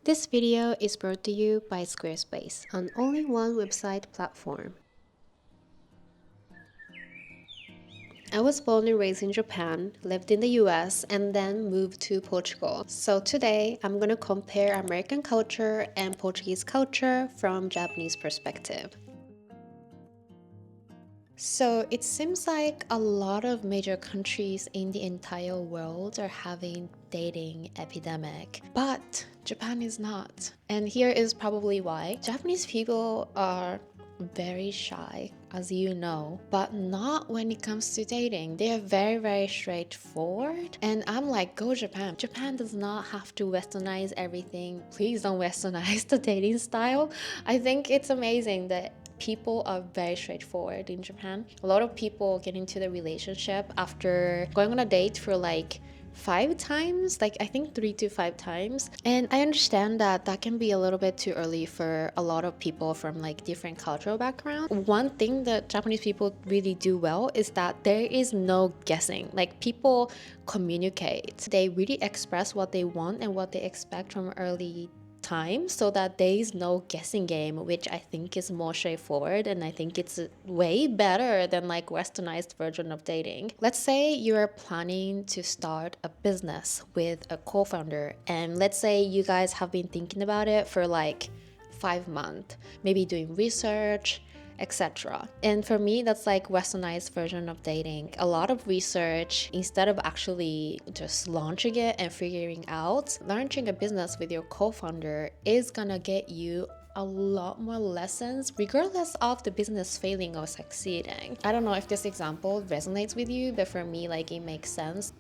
This video is brought to you by Squarespace, an all-in-one website platform. I was born and raised in Japan, lived in the US, and then moved to Portugal. So today, I'm gonna compare American culture and Portuguese culture from Japanese perspective. So it seems like a lot of major countries in the entire world are having dating epidemic, but Japan is not. And here is probably why. Japanese people are very shy, as you know, but not when it comes to dating. They are very straightforward, and I'm like, go Japan. Japan does not have to westernize everything. Please don't westernize the dating style. I think it's amazing that people are very straightforward in Japan. A lot of people get into the relationship after going on a date for like 5 times, like I think 3 to 5 times. And I understand that that can be a little bit too early for a lot of people from like different cultural backgrounds. One thing that Japanese people really do well is that there is no guessing. Like people communicate. They really express what they want and what they expect from early time, so that there is no guessing game, which I think is more straightforward, and I think it's way better than like westernized version of dating. Let's say you're planning to start a business with a co-founder, and let's say you guys have been thinking about it for like 5 months, maybe doing research, etc. And for me, that's like westernized version of dating. A lot of research instead of actually just launching it and figuring out. Launching a business with your co-founder is gonna get you a lot more lessons regardless of the business failing or succeeding. I don't know if this example resonates with you, but for me, like, it makes sense.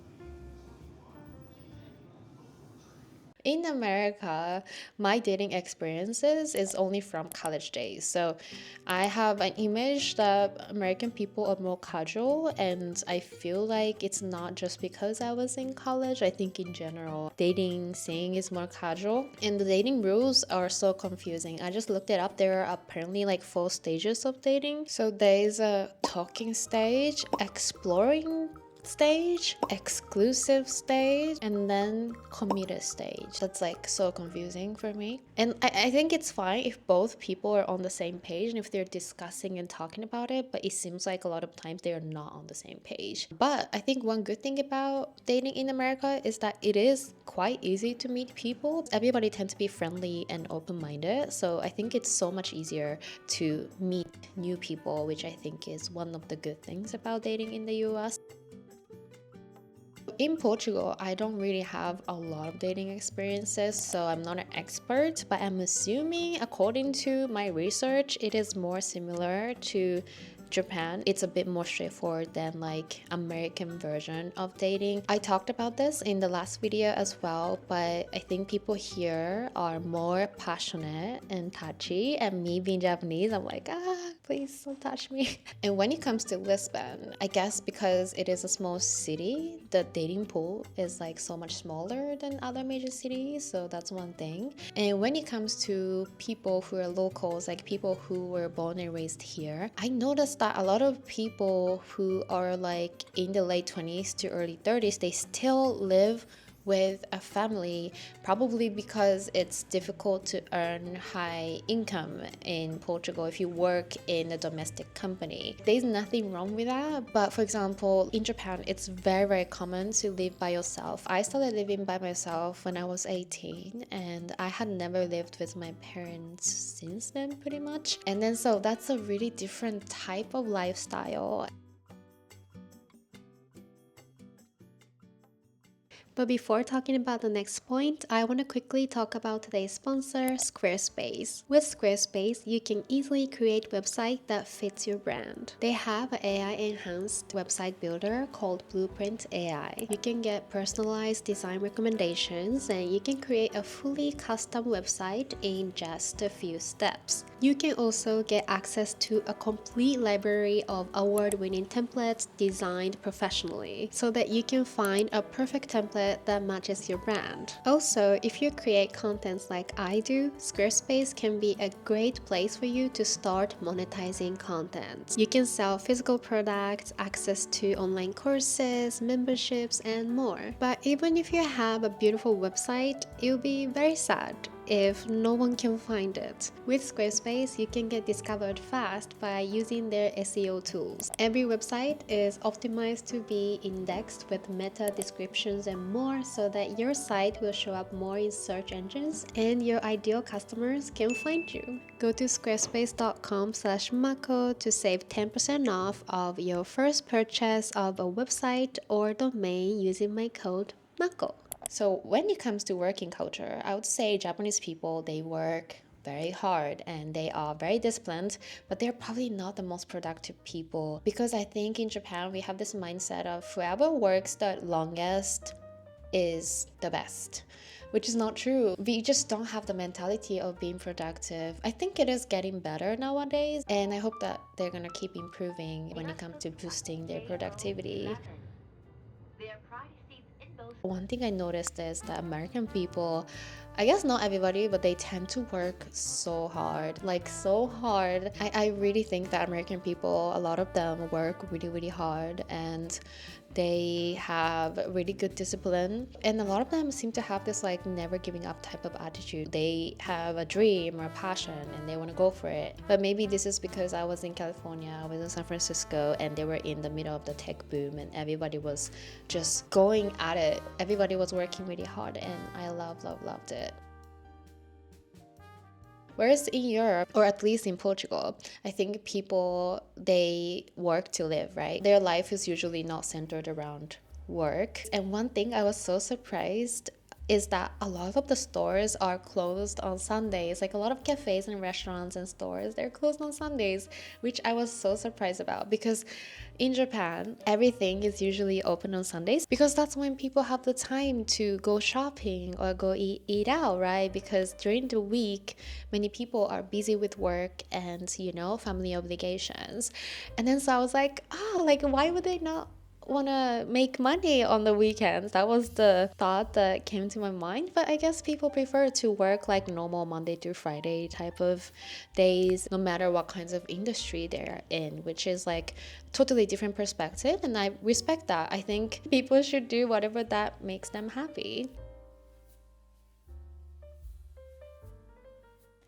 In America, my dating experiences is only from college days. So I have an image that American people are more casual, and I feel like it's not just because I was in college. I think in general, dating scene is more casual, and the dating rules are so confusing. I just looked it up. There are apparently like 4 stages of dating. So there's a talking stage, exploring stage, exclusive stage, and then committed stage. That's like so confusing for me. And I think it's fine if both people are on the same page and if they're discussing and talking about it, but it seems like a lot of times they are not on the same page. But I think one good thing about dating in America is that it is quite easy to meet people. Everybody tends to be friendly and open-minded, so I think it's so much easier to meet new people, which I think is one of the good things about dating in the US. In Portugal, I don't really have a lot of dating experiences, so I'm not an expert, but I'm assuming, according to my research, it is more similar to Japan. It's a bit more straightforward than like American version of dating. I talked about this in the last video as well, but I think people here are more passionate and touchy, and me being Japanese, I'm like, please don't touch me. And when it comes to Lisbon, I guess because it is a small city, the dating pool is like so much smaller than other major cities, so that's one thing. And when it comes to people who are locals, like people who were born and raised here, I noticed that a lot of people who are like in the late 20s to early 30s, they still live with a family, probably because it's difficult to earn high income in Portugal if you work in a domestic company. There's nothing wrong with that, but for example, in Japan, it's very common to live by yourself. I started living by myself when I was 18, and I had never lived with my parents since then, pretty much. And then so that's a really different type of lifestyle. But before talking about the next point, I want to quickly talk about today's sponsor, Squarespace. With Squarespace, you can easily create a website that fits your brand. They have an AI-enhanced website builder called Blueprint AI. You can get personalized design recommendations, and you can create a fully custom website in just a few steps. You can also get access to a complete library of award-winning templates designed professionally, so that you can find a perfect template that matches your brand. Also, if you create contents like I do, Squarespace can be a great place for you to start monetizing content. You can sell physical products, access to online courses, memberships, and more. But even if you have a beautiful website, you'll be very sad if no one can find it. With Squarespace, you can get discovered fast by using their SEO tools. Every website is optimized to be indexed with meta descriptions and more so that your site will show up more in search engines and your ideal customers can find you. Go to squarespace.com/Mako to save 10% off of your first purchase of a website or domain using my code MAKO. So when it comes to working culture, I would say Japanese people, they work very hard and they are very disciplined, but they're probably not the most productive people, because I think in Japan we have this mindset of whoever works the longest is the best, which is not true. We just don't have the mentality of being productive. I think it is getting better nowadays, and I hope that they're gonna keep improving when it comes to boosting their productivity. One thing I noticed is that American people, I guess not everybody, but they tend to work so hard, like so hard. I really think that American people, a lot of them work really, really hard, and they have really good discipline, and a lot of them seem to have this like never giving up type of attitude. They have a dream or a passion and they want to go for it. But maybe this is because I was in California, I was in San Francisco, and they were in the middle of the tech boom and everybody was just going at it. Everybody was working really hard and I loved it. Whereas in Europe, or at least in Portugal, I think people, they work to live, right? Their life is usually not centered around work. And one thing I was so surprised is that a lot of the stores are closed on Sundays. Like a lot of cafes and restaurants and stores, they're closed on Sundays, which I was so surprised about, because in Japan, everything is usually open on Sundays because that's when people have the time to go shopping or go eat out, right? Because during the week, many people are busy with work and, family obligations. And then so I was like, like why would they not want to make money on the weekends? That was the thought that came to my mind. But I guess people prefer to work like normal Monday through Friday type of days, no matter what kinds of industry they're in, which is like totally different perspective, and I respect that. I think people should do whatever that makes them happy.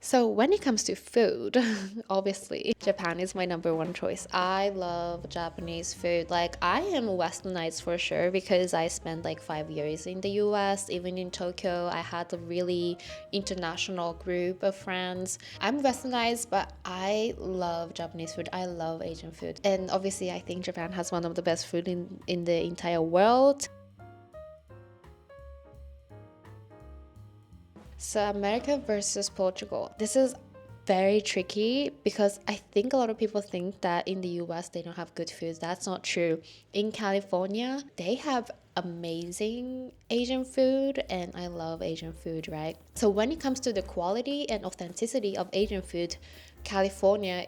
So when it comes to food, obviously, Japan is my number one choice. I love Japanese food. Like, I am westernized for sure because I spent like 5 years in the US. Even in Tokyo, I had a really international group of friends. I'm westernized, but I love Japanese food. I love Asian food. And obviously, I think Japan has one of the best food in the entire world. So America versus Portugal. This is very tricky because I think a lot of people think that in the US they don't have good food. That's not true. In California, they have amazing Asian food, and I love Asian food, right? So when it comes to the quality and authenticity of Asian food, California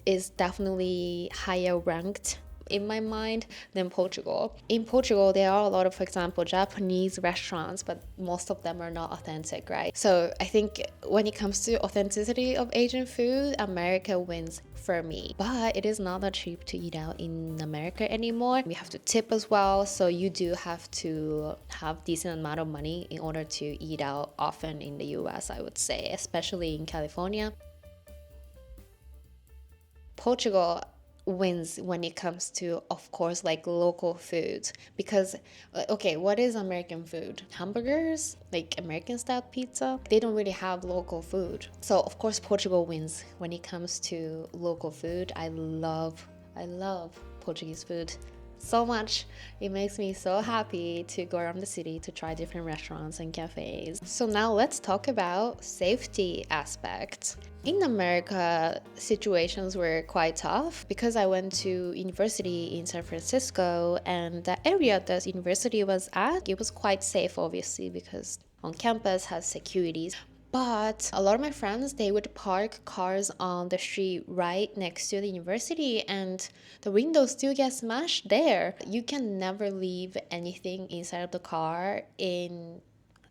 is definitely higher ranked in my mind than Portugal. In Portugal, there are a lot of, for example, Japanese restaurants, but most of them are not authentic, right? So I think when it comes to authenticity of Asian food, America wins for me. But it is not that cheap to eat out in America anymore. We have to tip as well, so you do have to have decent amount of money in order to eat out often in the US, I would say, especially in California. Portugal wins when it comes to, of course, like local food, because okay, what is American food? Hamburgers, like American style pizza, they don't really have local food. So of course Portugal wins when it comes to local food. I love Portuguese food so much. It makes me so happy to go around the city to try different restaurants and cafes. So now let's talk about safety aspects. In America, situations were quite tough because I went to university in San Francisco, and the area that university was at, it was quite safe obviously because on campus has securities. But a lot of my friends, they would park cars on the street right next to the university, and the windows still get smashed there. You can never leave anything inside of the car in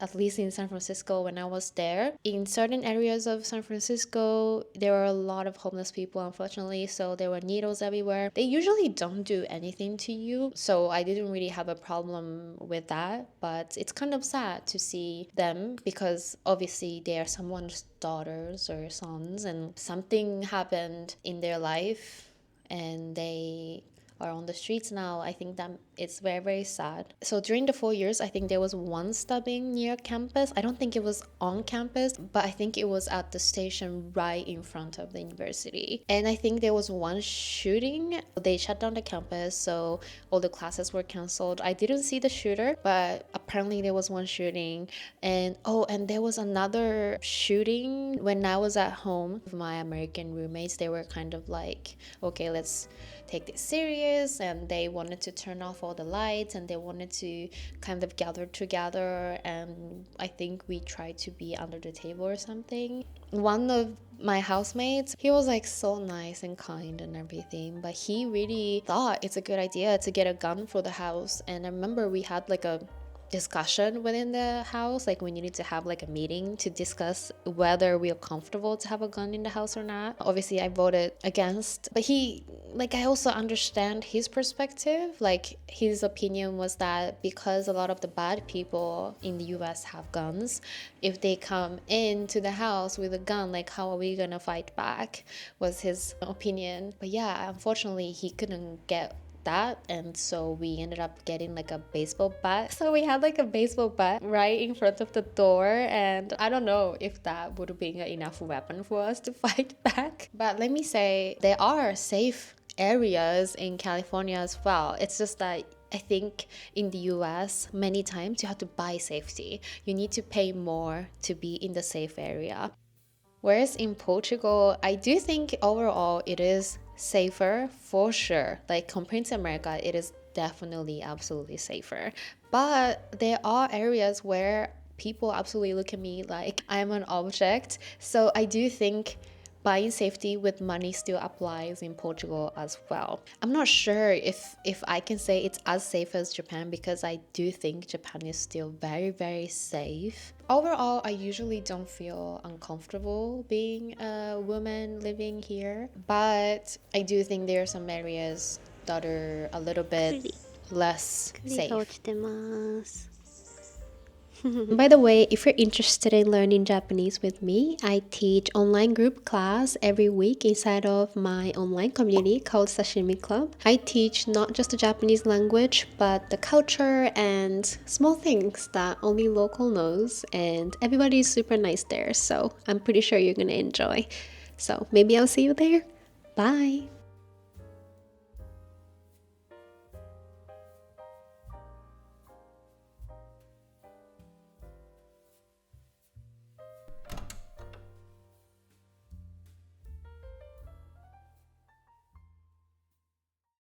at least in San Francisco when I was there. In certain areas of San Francisco, there were a lot of homeless people, unfortunately, so there were needles everywhere. They usually don't do anything to you, so I didn't really have a problem with that, but it's kind of sad to see them because obviously they are someone's daughters or sons, and something happened in their life and they are on the streets now. I think that it's very, very sad. So during the 4 years, I think there was one stabbing near campus. I don't think it was on campus, but I think it was at the station right in front of the university. And I think there was one shooting. They shut down the campus, so all the classes were canceled. I didn't see the shooter, but apparently there was one shooting. And and there was another shooting when I was at home with my American roommates. They were kind of like, okay, let's take this serious, and they wanted to turn off all the lights and they wanted to kind of gather together, and I think we tried to be under the table or something. One of my housemates, he was like so nice and kind and everything, but he really thought it's a good idea to get a gun for the house. And I remember we had like a discussion within the house, like we needed to have like a meeting to discuss whether we are comfortable to have a gun in the house or not. Obviously I voted against, but I also understand his perspective. Like his opinion was that because a lot of the bad people in the US have guns, if they come into the house with a gun, like how are we gonna fight back, was his opinion. But yeah, unfortunately he couldn't get that, and so we ended up getting like a baseball bat. So we had like a baseball bat right in front of the door, and I don't know if that would have been enough weapon for us to fight back. But let me say, there are safe areas in California as well. It's just that I think in the US, many times you have to buy safety. You need to pay more to be in the safe area. Whereas in Portugal, I do think overall it is safer for sure. Like compared to America, it is definitely absolutely safer. But there are areas where people absolutely look at me like I'm an object. So I do think buying safety with money still applies in Portugal as well. I'm not sure if I can say it's as safe as Japan, because I do think Japan is still very, very safe. Overall, I usually don't feel uncomfortable being a woman living here, but I do think there are some areas that are a little bit less safe. By the way, if you're interested in learning Japanese with me, I teach online group class every week inside of my online community called Sashimi Club. I teach not just the Japanese language, but the culture and small things that only local knows, and everybody is super nice there, so I'm pretty sure you're gonna enjoy. So maybe I'll see you there. Bye!